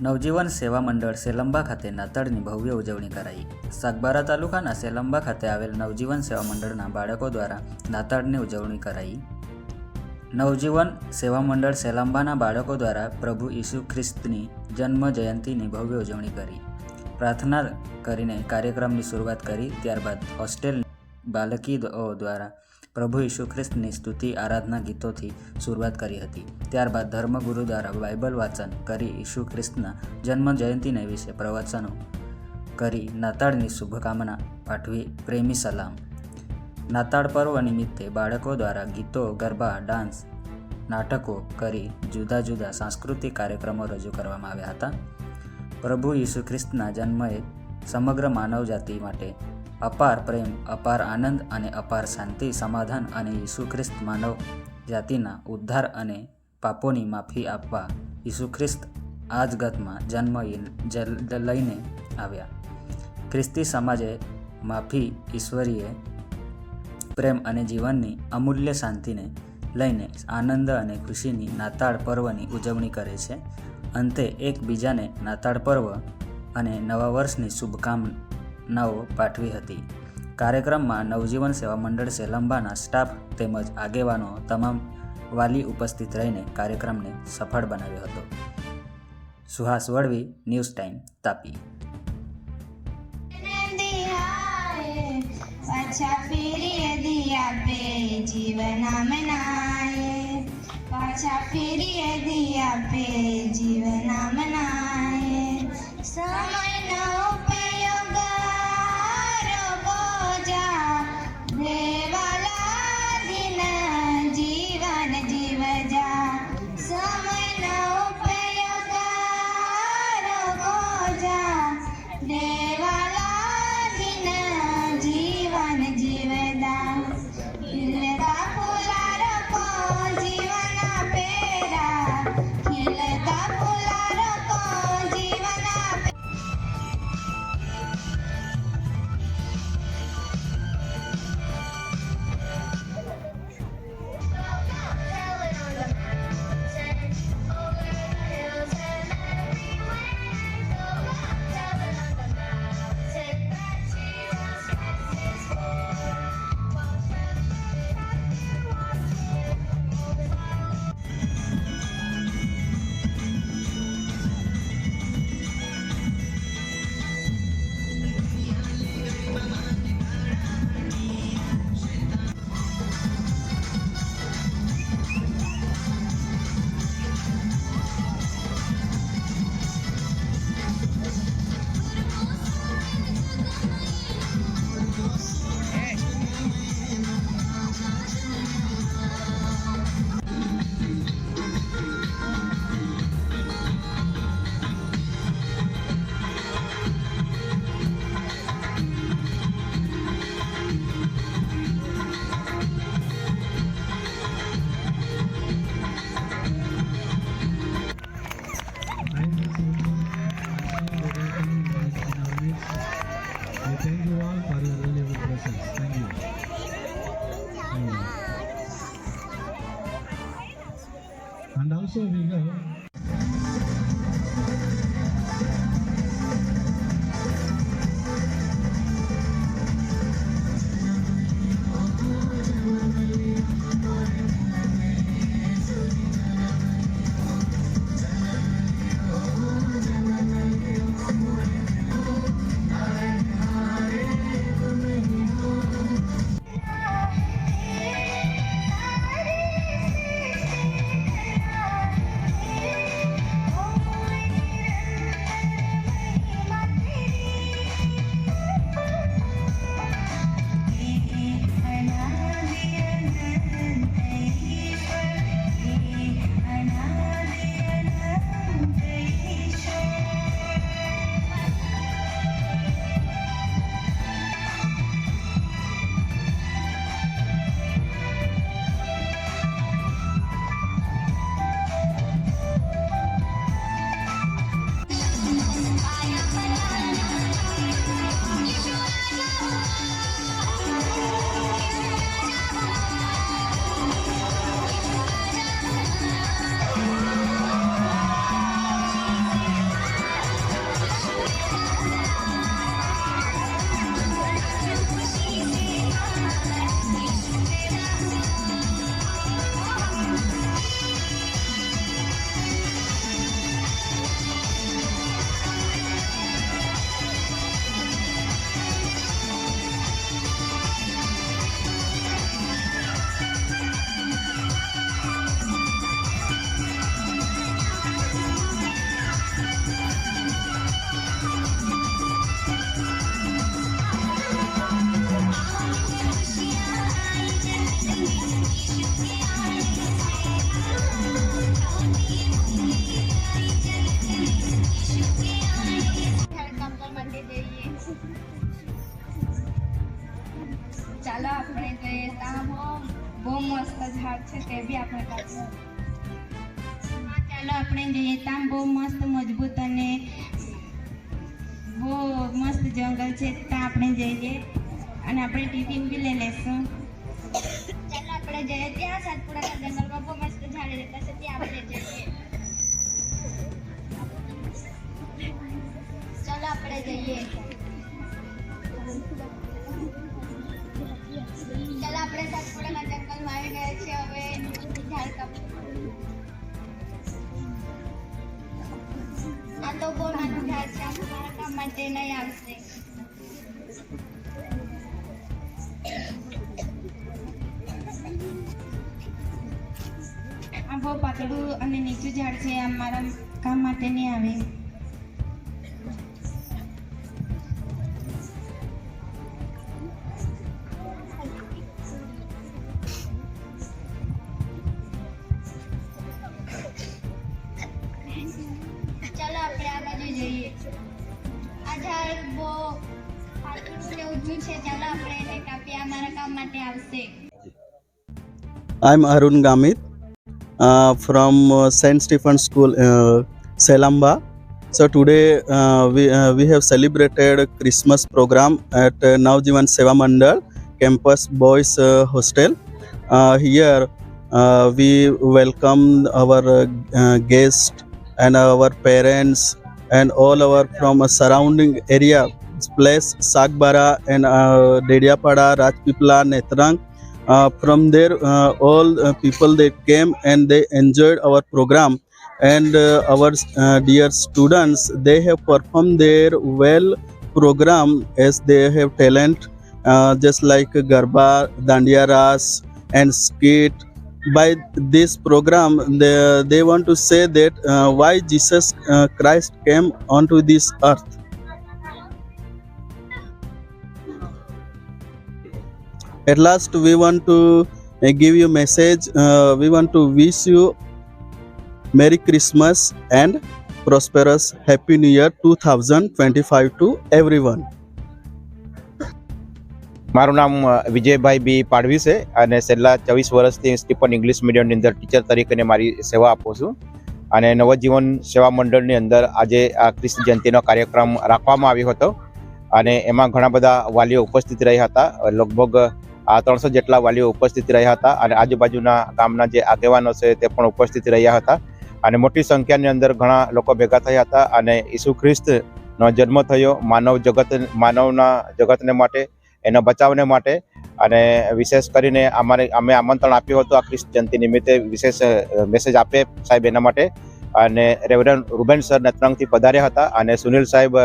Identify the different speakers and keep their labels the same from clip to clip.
Speaker 1: નવજીવન સેવા મંડળ સેલંબા ખાતે નાતાળની ભવ્ય ઉજવણી કરાઈ। સાગબારા તાલુકાના સેલંબા ખાતે આવેલ નવજીવન સેવા મંડળના બાળકો દ્વારા નાતાળની ઉજવણી કરાઈ। નવજીવન સેવા મંડળ સેલંબાના બાળકો દ્વારા પ્રભુ ઈસુ ખ્રિસ્તની જન્મ જયંતિની ભવ્ય ઉજવણી કરી। પ્રાર્થના કરીને કાર્યક્રમની શરૂઆત કરી। ત્યારબાદ હોસ્ટેલ બાલકીઓ દ્વારા પ્રભુ ઈસુ ખ્રિસ્તની સ્તુતિ આરાધના ગીતોથી શરૂઆત કરી હતી। ત્યારબાદ ધર્મગુરુ દ્વારા બાઇબલ વાંચન કરી ઈસુ ખ્રિસ્તના જન્મ જયંતિને વિશે પ્રવચનો કરી નાતાળની શુભકામના પાઠવી પ્રેમી સલામ। નાતાળ પર્વ નિમિત્તે બાળકો દ્વારા ગીતો, ગરબા, ડાન્સ, નાટકો કરી જુદા જુદા સાંસ્કૃતિક કાર્યક્રમો રજૂ કરવામાં આવ્યા હતા। પ્રભુ ઈસુ ખ્રિસ્તના જન્મએ સમગ્ર માનવજાતિ માટે અપાર પ્રેમ, અપાર આનંદ અને અપાર શાંતિ, સમાધાન અને ઈસુ ખ્રિસ્ત માનવ જાતિના ઉદ્ધાર અને પાપોની માફી આપવા ઈસુ ખ્રિસ્ત આ જગતમાં જન્મ લઈને આવ્યા। ખ્રિસ્તી સમાજે માફી, ઈશ્વરીય પ્રેમ અને જીવનની અમૂલ્ય શાંતિને લઈને આનંદ અને ખુશીની નાતાળ પર્વની ઉજવણી કરે છે। અંતે એકબીજાને નાતાળ પર્વ અને નવા વર્ષની શુભકામનાઓ પાઠવી હતી। કાર્યક્રમમાં નવજીવન સેવા મંડળ સેલંબાના સ્ટાફ તેમજ આગેવાનો તમામ વાલી ઉપસ્થિત રહીને કાર્યક્રમને સફળ બનાવ્યો હતો। Suhas Valvi, news time, Tapi.
Speaker 2: પાછા ફેરીએ દિયા પે જીવન મનાયે, પાછા ફેરીએ દિયા પે જીવન મનાયે, સમયનો ઉપયોગ રોગો જા, દેવાલા દિન જીવન જીવ જા, સમયનો ઉપયોગ રોગો જા, દેવાલા દિન જીવન જીવદા, ખીલતા ફૂલા રોપો જીવન પેરા, ખીલતા ફૂલા ઝાડ છે તે બી આપણે કાપીશું. ચાલો આપણે જઈએ. ત્યાં બહુ મસ્ત મજબૂત અને બહુ મસ્ત જંગલ છે. ત્યાં આપણે જઈએ અને આપણે ટિફિન બી લઈ લેશું. ચાલો આપણે જઈએ. ત્યાં સાતપુડાના જંગલમાં બહુ મસ્ત ઝાડ રહેતા છે, ત્યાં આપણે જઈએ. ચાલો આપણે જઈએ. ચાલો આપણે સાતપુડાના જંગલમાં આવી ગયા છે. હવે ઝાડ કાપવું. આ તો બહુ નાનું ઝાડ છે, આ મારા કામ માટે નહીં આવશે. આ બહુ પાતળું અને નીચું ઝાડ છે, આ મારા કામ માટે નહીં આવે. ચાલો આપણે આ બાજુ જઈએ. આ ઝાડ બહુ પાતળું ને ઊંચું છે. ચાલો આપણે એને કાપીએ, આ મારા કામ માટે આવશે.
Speaker 3: I'm Arun Gamit from St. Stephen's School, Selamba. So today we have celebrated Christmas program at Navjivan Seva Mandal Campus Boys Hostel. Here we welcome our guests and our parents and all our from a surrounding area place Sagbara and Dediapada, Rajpipla, Netrang. From there all people they came and they enjoyed our program, and our dear students they have performed their well program as they have talent, just like Garba, Dandiya Ras and skit. By this program they want to say that why Jesus Christ came onto this earth. At last we want to give you message. We want to wish you Merry Christmas and prosperous Happy New Year 2025 to everyone.
Speaker 4: મારું નામ વિજયભાઈ બી પાડવી છે અને છેલ્લા 24 વર્ષથી Stephen English મીડિયમની અંદર teacher તરીકે મારી સેવા આપું છું. અને નવજીવન સેવા મંડળની અંદર આજે આ ક્રિસ્ત જયંતિનો કાર્યક્રમ રાખવામાં આવ્યો હતો અને એમાં ઘણા બધા વાલીઓ ઉપસ્થિત રહ્યા હતા. લગભગ 300 જેટલા વાલીઓ ઉપસ્થિત રહ્યા હતા અને આજુબાજુના ગામના જે આગેવાનો છે તે પણ ઉપસ્થિત રહ્યા હતા અને મોટી સંખ્યાની અંદર ઘણા લોકો ભેગા થયા હતા અને ઈસુ ખ્રિસ્તનો જન્મ થયો માનવના જગતને માટે, એના બચાવને માટે. અને વિશેષ કરીને અમે આમંત્રણ આપ્યું હતું આ ક્રિસ્ત જયંતિ નિમિત્તે વિશેષ મેસેજ આપે સાહેબ એના માટે. અને રેવરન્ડ રૂબેન સર નેત્રંગથી પધાર્યા હતા અને સુનિલ સાહેબ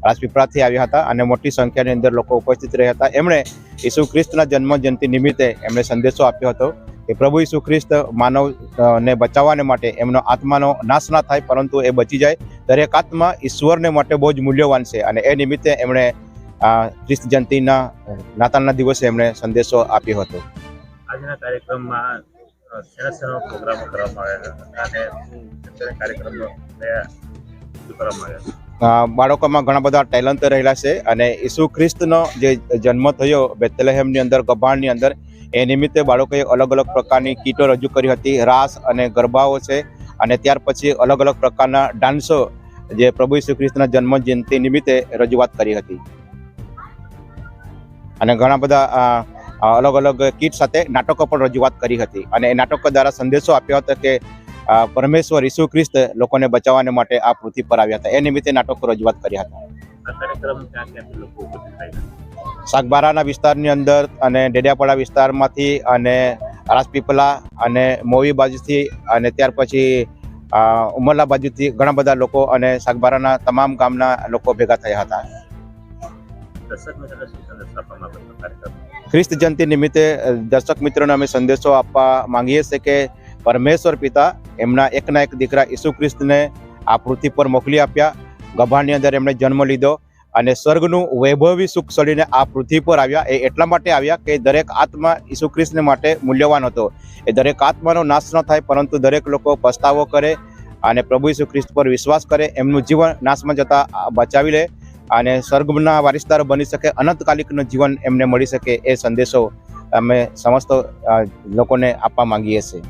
Speaker 4: રાજપીપળાથી આવ્યા હતા અને મોટી સંખ્યાની અંદર લોકો ઉપસ્થિત રહ્યા હતા. એમણે ઈસુ ખ્રિસ્તના જન્મ જયંતિ નિમિત્તે એમણે સંદેશો આપ્યો હતો કે પ્રભુ ઈસુ ખ્રિસ્ત માનવને બચાવવાને માટે એમનો આત્માનો નાશ ના થાય પરંતુ એ બચી જાય. દરેક આત્મા ઈશ્વરને માટે બહુ જ મૂલ્યવાન છે અને એ નિમિત્તે એમણે ક્રિસ્ત જયંતિના નાતાલના દિવસે એમણે સંદેશો આપ્યો હતો.
Speaker 5: આજના કાર્યક્રમમાં શેના પ્રોગ્રામો કરવામાં આવ્યા હતા અને કાર્યક્રમો શું કરવામાં આવ્યા?
Speaker 4: બાળકોમાં ઘણા બધા ટેલેન્ટ રહેલા છે અને ઈસુ ખ્રિસ્તનો જે જન્મ થયો બેથલેહેમની અંદર, ગભાણની અંદર, એ નિમિત્તે બાળકોએ અલગ અલગ પ્રકારની કીટો રજૂ કરી હતી. રાસ અને ગરબાઓ છે અને ત્યાર પછી અલગ અલગ પ્રકારના ડાન્સો જે પ્રભુ ઈસુ ખ્રિસ્તના જન્મ જયંતિ નિમિત્તે રજૂઆત કરી હતી. અને ઘણા બધા અલગ અલગ કીટ સાથે નાટકો પણ રજૂઆત કરી હતી અને એ નાટકો દ્વારા સંદેશો આપ્યો હતો કે પરમેશ્વર ઈસુ ખ્રિસ્ત લોકોને બચાવવાને માટે આ પૃથ્વી પર આવ્યા હતા. એ નિમિત્તે નાટકો રજૂઆત કર્યા હતા.
Speaker 5: આ કાર્યક્રમ ક્યાંથી લોકો ઉપસ્થિત થયા?
Speaker 4: સાગબારાના વિસ્તારની અંદર અને ડેડિયાપાડા વિસ્તારમાંથી અને રાજપીપલા અને મોવી બાજુથી અને ત્યાર પછી ઉમરલા બાજુથી ઘણા બધા લોકો અને સાગબારાના તમામ ગામના લોકો ભેગા થયા હતા. ખ્રિસ્ત જયંતિ નિમિત્તે દર્શક મિત્રોને અમે સંદેશો આપવા માંગીએ છીએ કે પરમેશ્વર પિતા એમના એકના એક દીકરા ઈસુ ખ્રિસ્તને આ પૃથ્વી પર મોકલી આપ્યા. ગભાણની અંદર એમણે જન્મ લીધો અને સ્વર્ગનું વૈભવી સુખ છોડીને આ પૃથ્વી પર આવ્યા. એ એટલા માટે આવ્યા કે દરેક આત્મા ઈસુ ખ્રિસ્તને માટે મૂલ્યવાન હતો. એ દરેક આત્માનો નાશ ન થાય પરંતુ દરેક લોકો પસ્તાવો કરે અને પ્રભુ ઈસુ ખ્રિસ્ત પર વિશ્વાસ કરે, એમનું જીવન નાશમાં જતા બચાવી લે અને સ્વર્ગના વારિસદાર બની શકે, અનંતકાલિકનું જીવન એમને મળી શકે. એ સંદેશો અમે સમસ્ત લોકોને આપવા માંગીએ છીએ.